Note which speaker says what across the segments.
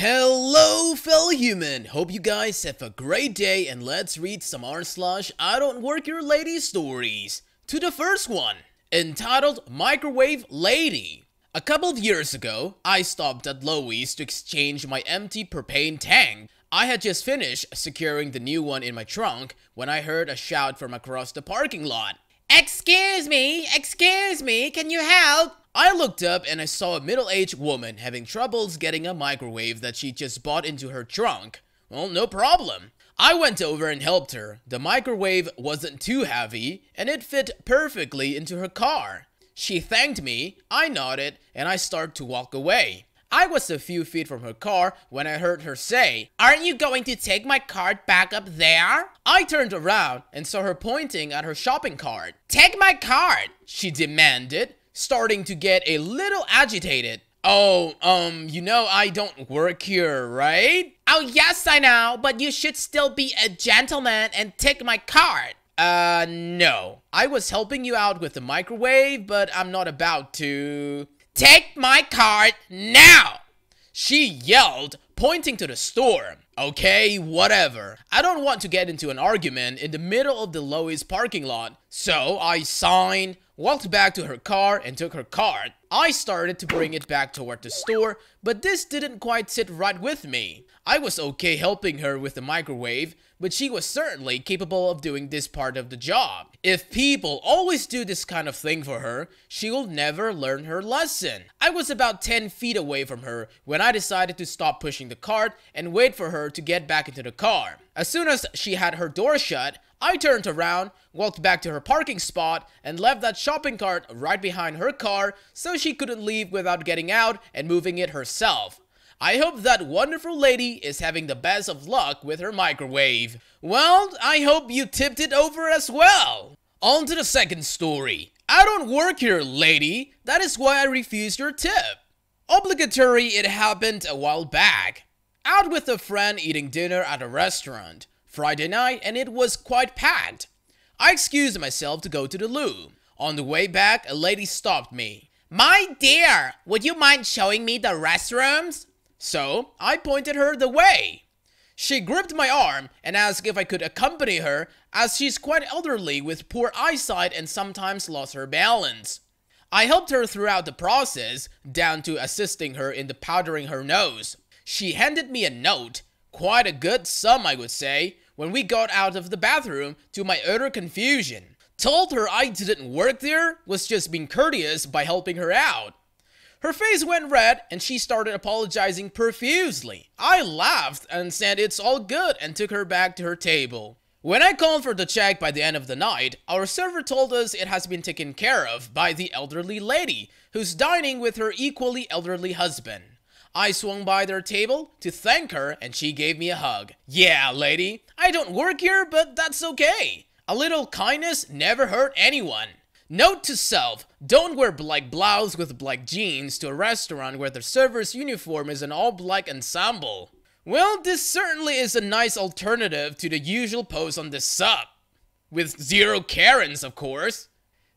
Speaker 1: Hello fellow human, hope you guys have a great day and let's read some r/I don't work your lady stories. To the first one, entitled Microwave Lady. A couple of years ago, I stopped at Lowe's to exchange my empty propane tank. I had just finished securing the new one in my trunk when I heard a shout from across the parking lot. Excuse me, can you help? I looked up and I saw a middle-aged woman having troubles getting a microwave that she just bought into her trunk. Well, no problem. I went over and helped her. The microwave wasn't too heavy and it fit perfectly into her car. She thanked me, I nodded, and I started to walk away. I was a few feet from her car when I heard her say, "Aren't you going to take my cart back up there?" I turned around and saw her pointing at her shopping cart. "Take my cart," she demanded, starting to get a little agitated. "Oh, I don't work here, right?" "Oh, yes, I know, but you should still be a gentleman and take my cart." No. I was helping you out with the microwave, but I'm not about to." "Take my cart now!" she yelled, pointing to the store. Okay, whatever. I don't want to get into an argument in the middle of the Lowe's parking lot, so I signed, walked back to her car, and took her cart. I started to bring it back toward the store, but this didn't quite sit right with me. I was okay helping her with the microwave, but she was certainly capable of doing this part of the job. If people always do this kind of thing for her, she will never learn her lesson. I was about 10 feet away from her when I decided to stop pushing the cart and wait for her to get back into the car. As soon as she had her door shut, I turned around, walked back to her parking spot, and left that shopping cart right behind her car so she couldn't leave without getting out and moving it herself. I hope that wonderful lady is having the best of luck with her microwave. Well, I hope you tipped it over as well. On to the second story. I don't work here, lady. That is why I refused your tip. Obligatory, it happened a while back. Out with a friend eating dinner at a restaurant. Friday night, and it was quite packed. I excused myself to go to the loo. On the way back, a lady stopped me. "My dear, would you mind showing me the restrooms?" So, I pointed her the way. She gripped my arm and asked if I could accompany her, as she's quite elderly with poor eyesight and sometimes lost her balance. I helped her throughout the process, down to assisting her in the powdering her nose. She handed me a note, quite a good sum I would say, when we got out of the bathroom, to my utter confusion. Told her I didn't work there, was just being courteous by helping her out. Her face went red and she started apologizing profusely. I laughed and said it's all good and took her back to her table. When I called for the check by the end of the night, our server told us it has been taken care of by the elderly lady who's dining with her equally elderly husband. I swung by their table to thank her and she gave me a hug. Yeah, lady, I don't work here, but that's okay. A little kindness never hurt anyone. Note to self, don't wear black blouse with black jeans to a restaurant where the server's uniform is an all-black ensemble. Well, this certainly is a nice alternative to the usual pose on this sub. With zero Karens, of course.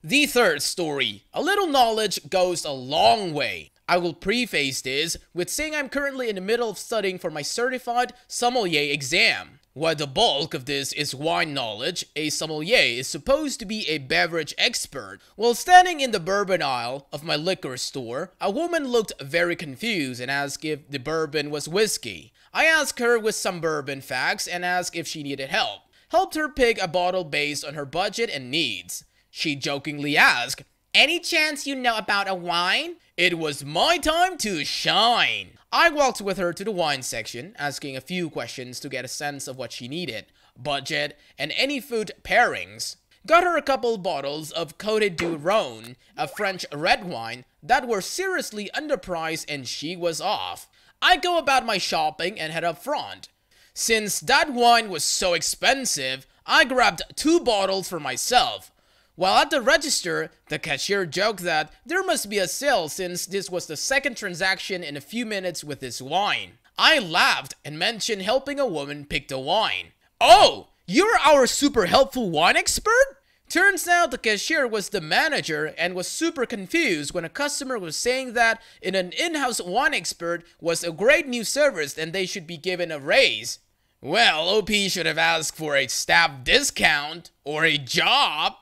Speaker 1: The third story. A little knowledge goes a long way. I will preface this with saying I'm currently in the middle of studying for my certified sommelier exam. While the bulk of this is wine knowledge, a sommelier is supposed to be a beverage expert. While standing in the bourbon aisle of my liquor store, a woman looked very confused and asked if the bourbon was whiskey. I asked her with some bourbon facts and asked if she needed help. Helped her pick a bottle based on her budget and needs. She jokingly asked, "Any chance you know about a wine?" It was my time to shine. I walked with her to the wine section, asking a few questions to get a sense of what she needed, budget, and any food pairings. Got her a couple bottles of Côte du Rhône, a French red wine, that were seriously underpriced and she was off. I go about my shopping and head up front. Since that wine was so expensive, I grabbed 2 bottles for myself. While at the register, the cashier joked that there must be a sale since this was the second transaction in a few minutes with this wine. I laughed and mentioned helping a woman pick the wine. "Oh, you're our super helpful wine expert?" Turns out the cashier was the manager and was super confused when a customer was saying that an in-house wine expert was a great new service and they should be given a raise. Well, OP should have asked for a staff discount or a job.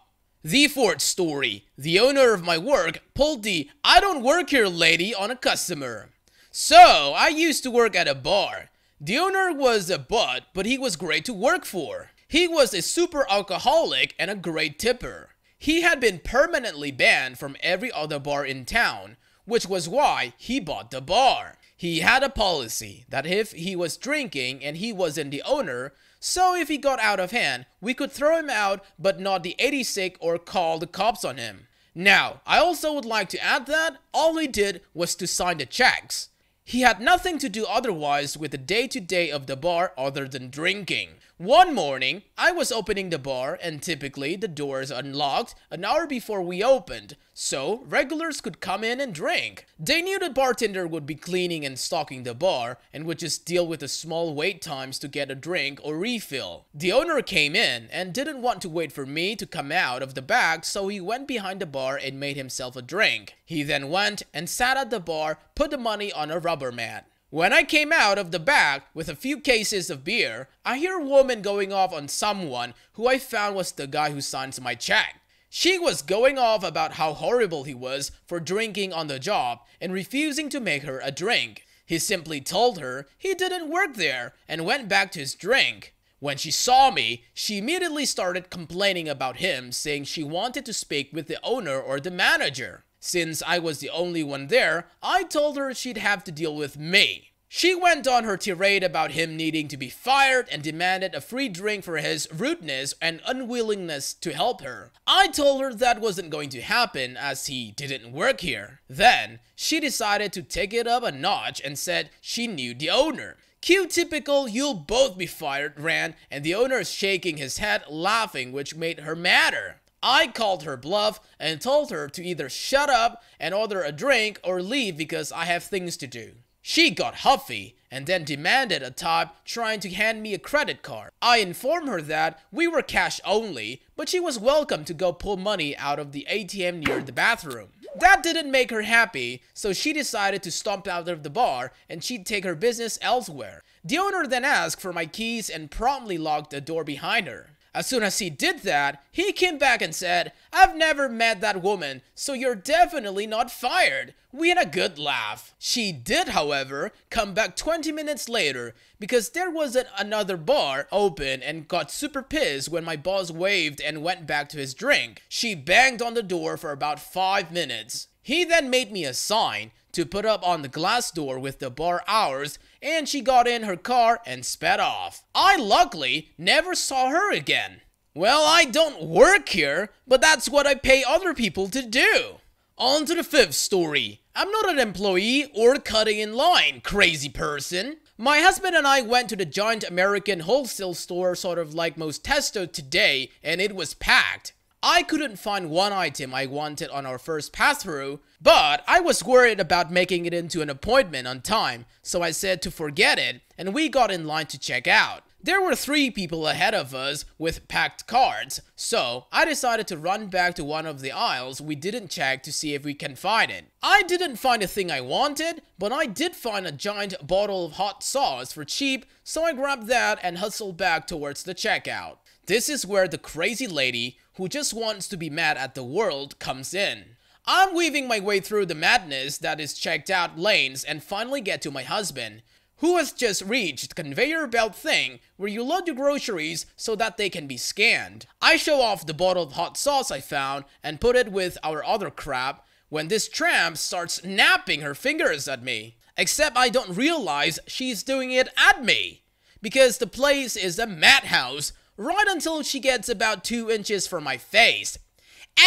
Speaker 1: The fourth story. The owner of my work pulled the "I don't work here" lady on a customer. So, I used to work at a bar. The owner was a butt, but he was great to work for. He was a super alcoholic and a great tipper. He had been permanently banned from every other bar in town, which was why he bought the bar. He had a policy that if he was drinking and he wasn't the owner, so if he got out of hand, we could throw him out but not the 80 or call the cops on him. Now, I also would like to add that all he did was to sign the checks. He had nothing to do otherwise with the day-to-day of the bar other than drinking. One morning, I was opening the bar and typically the doors unlocked an hour before we opened, so regulars could come in and drink. They knew the bartender would be cleaning and stocking the bar and would just deal with the small wait times to get a drink or refill. The owner came in and didn't want to wait for me to come out of the back, so he went behind the bar and made himself a drink. He then went and sat at the bar, put the money on a rubber mat. When I came out of the back with a few cases of beer, I hear a woman going off on someone who I found was the guy who signs my check. She was going off about how horrible he was for drinking on the job and refusing to make her a drink. He simply told her he didn't work there and went back to his drink. When she saw me, she immediately started complaining about him, saying she wanted to speak with the owner or the manager. Since I was the only one there, I told her she'd have to deal with me. She went on her tirade about him needing to be fired and demanded a free drink for his rudeness and unwillingness to help her. I told her that wasn't going to happen as he didn't work here. Then, she decided to take it up a notch and said she knew the owner. Cue typical "you'll both be fired" rant, and the owner is shaking his head laughing, which made her madder. I called her bluff and told her to either shut up and order a drink or leave because I have things to do. She got huffy and then demanded a tip, trying to hand me a credit card. I informed her that we were cash only, but she was welcome to go pull money out of the ATM near the bathroom. That didn't make her happy, so she decided to stomp out of the bar and she'd take her business elsewhere. The owner then asked for my keys and promptly locked the door behind her. As soon as he did that, he came back and said, "I've never met that woman, so you're definitely not fired." We had a good laugh. She did, however, come back 20 minutes later because there wasn't another bar open and got super pissed when my boss waved and went back to his drink. She banged on the door for about 5 minutes. He then made me a sign to put up on the glass door with the bar hours, and she got in her car and sped off. I luckily never saw her again. Well, I don't work here, but that's what I pay other people to do. On to the fifth story. I'm not an employee or cutting in line, crazy person. My husband and I went to the giant American wholesale store, sort of like most Testo today, and it was packed. I couldn't find one item I wanted on our first pass-through, but I was worried about making it into an appointment on time, so I said to forget it, and we got in line to check out. There were 3 people ahead of us with packed carts, so I decided to run back to one of the aisles we didn't check to see if we can find it. I didn't find a thing I wanted, but I did find a giant bottle of hot sauce for cheap, so I grabbed that and hustled back towards the checkout. This is where the crazy lady who just wants to be mad at the world comes in. I'm weaving my way through the madness that is checked out lanes and finally get to my husband, who has just reached the conveyor belt thing where you load your groceries so that they can be scanned. I show off the bottle of hot sauce I found and put it with our other crap when this tramp starts snapping her fingers at me. Except I don't realize she's doing it at me, because the place is a madhouse right until she gets about 2 inches from my face.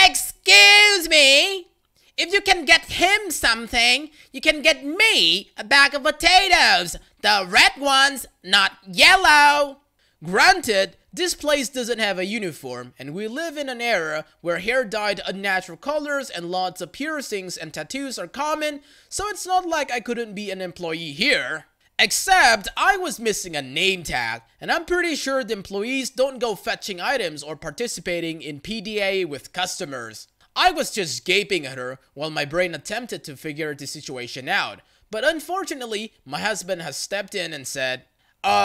Speaker 1: "Excuse me, if you can get him something, you can get me a bag of potatoes. The red ones, not yellow." Granted, this place doesn't have a uniform, and we live in an era where hair dyed unnatural colors and lots of piercings and tattoos are common, so it's not like I couldn't be an employee here. Except I was missing a name tag, and I'm pretty sure the employees don't go fetching items or participating in PDA with customers. I was just gaping at her while my brain attempted to figure the situation out, but unfortunately, my husband has stepped in and said,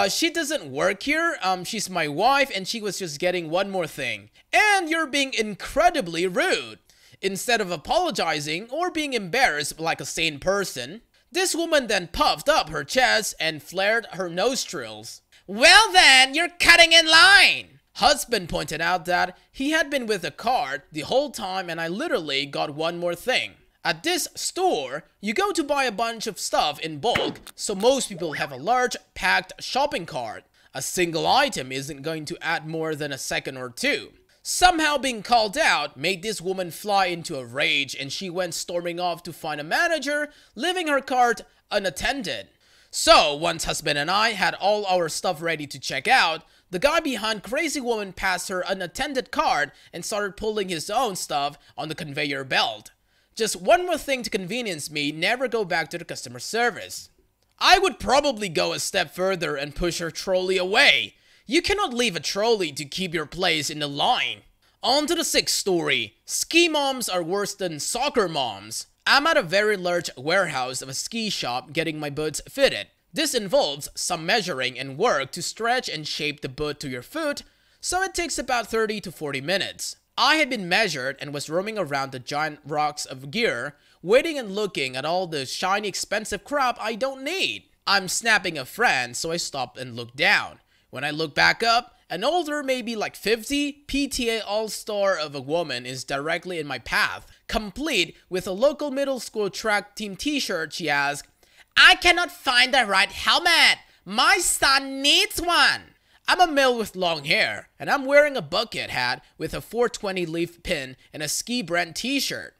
Speaker 1: she doesn't work here, she's my wife and she was just getting one more thing. And you're being incredibly rude. Instead of apologizing or being embarrassed like a sane person, this woman then puffed up her chest and flared her nostrils. Well then, you're cutting in line! Husband pointed out that he had been with the cart the whole time and I literally got one more thing. At this store, you go to buy a bunch of stuff in bulk, so most people have a large, packed shopping cart. A single item isn't going to add more than a second or two. Somehow being called out made this woman fly into a rage and she went storming off to find a manager, leaving her cart unattended. So, once husband and I had all our stuff ready to check out, the guy behind crazy woman passed her unattended cart and started pulling his own stuff on the conveyor belt. Just one more thing to convenience me, never go back to the customer service. I would probably go a step further and push her trolley away. You cannot leave a trolley to keep your place in the line. On to the 6th story. Ski moms are worse than soccer moms. I'm at a very large warehouse of a ski shop getting my boots fitted. This involves some measuring and work to stretch and shape the boot to your foot, so it takes about 30 to 40 minutes. I had been measured and was roaming around the giant rocks of gear, waiting and looking at all the shiny expensive crap I don't need. I'm snapping a friend, so I stopped and looked down. When I look back up, an older, maybe like 50, PTA all-star of a woman is directly in my path. Complete with a local middle school track team t-shirt, she asked, "I cannot find the right helmet. My son needs one." I'm a male with long hair, and I'm wearing a bucket hat with a 420 leaf pin and a ski brand t-shirt.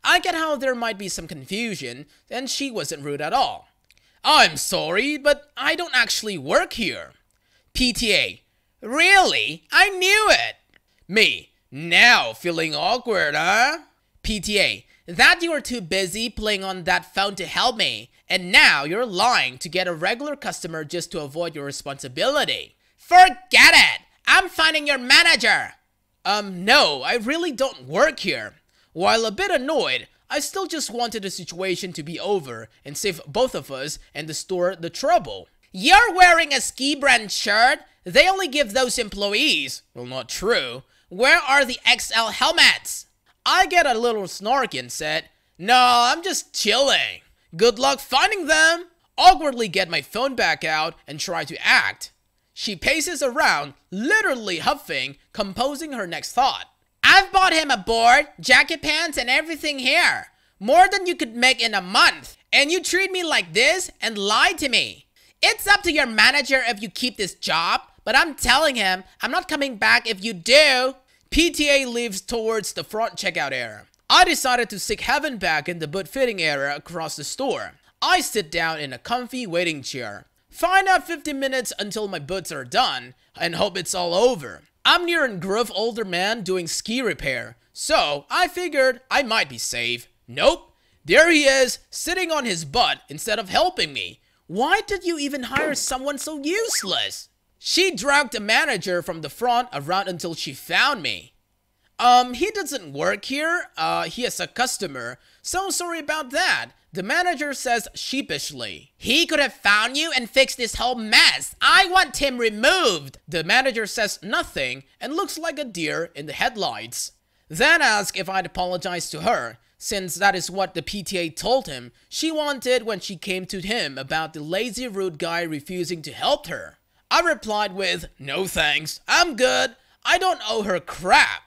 Speaker 1: I get how there might be some confusion, and she wasn't rude at all. "I'm sorry, but I don't actually work here." PTA, "Really? I knew it." Me, now feeling awkward, huh? PTA, "That you were too busy playing on that phone to help me, and now you're lying to get a regular customer just to avoid your responsibility." "Forget it! I'm finding your manager!" No, I really don't work here. While a bit annoyed, I still just wanted the situation to be over and save both of us and the store the trouble. "You're wearing a ski brand shirt? They only give those employees." Well, not true. "Where are the XL helmets?" I get a little snarky and said, "No, I'm just chilling." "Good luck finding them." Awkwardly get my phone back out and try to act. She paces around, literally huffing, composing her next thought. "I've bought him a board, jacket pants, and everything here. More than you could make in a month. And you treat me like this and lie to me. It's up to your manager if you keep this job, but I'm telling him I'm not coming back if you do." PTA leaves towards the front checkout area. I decided to seek heaven back in the boot fitting area across the store. I sit down in a comfy waiting chair. Find out 50 minutes until my boots are done, and hope it's all over. I'm near a gruff older man doing ski repair, so I figured I might be safe. Nope, there he is, sitting on his butt instead of helping me. Why did you even hire someone so useless? She dragged the manager from the front around until she found me. He doesn't work here, he is a customer, so sorry about that. The manager says sheepishly. "He could have found you and fixed this whole mess. I want him removed." The manager says nothing and looks like a deer in the headlights. Then asks if I'd apologize to her, since that is what the PTA told him she wanted when she came to him about the lazy rude guy refusing to help her. I replied with, "No thanks, I'm good. I don't owe her crap.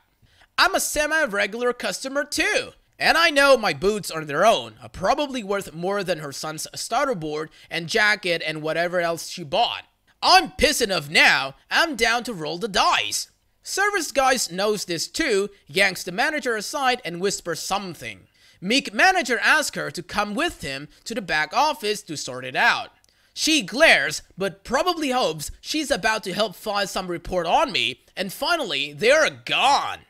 Speaker 1: I'm a semi-regular customer too. And I know my boots are their own, are probably worth more than her son's starter board and jacket and whatever else she bought. I'm pissed enough now, I'm down to roll the dice." Service guys knows this too, yanks the manager aside and whispers something. Meek manager asks her to come with him to the back office to sort it out. She glares, but probably hopes she's about to help file some report on me, and finally, they're gone.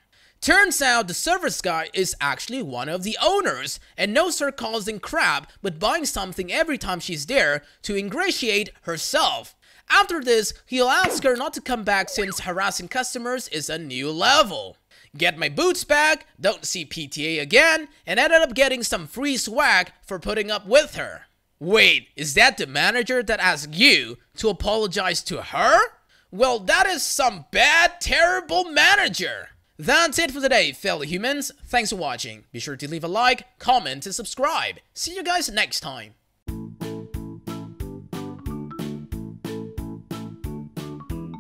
Speaker 1: Turns out the service guy is actually one of the owners and knows her causing crap but buying something every time she's there to ingratiate herself. After this, he'll ask her not to come back since harassing customers is a new level. Get my boots back, don't see PTA again, and ended up getting some free swag for putting up with her. Wait, is that the manager that asked you to apologize to her? Well, that is some bad, terrible manager. That's it for today, fellow humans. Thanks for watching. Be sure to leave a like, comment, and subscribe. See you guys next time.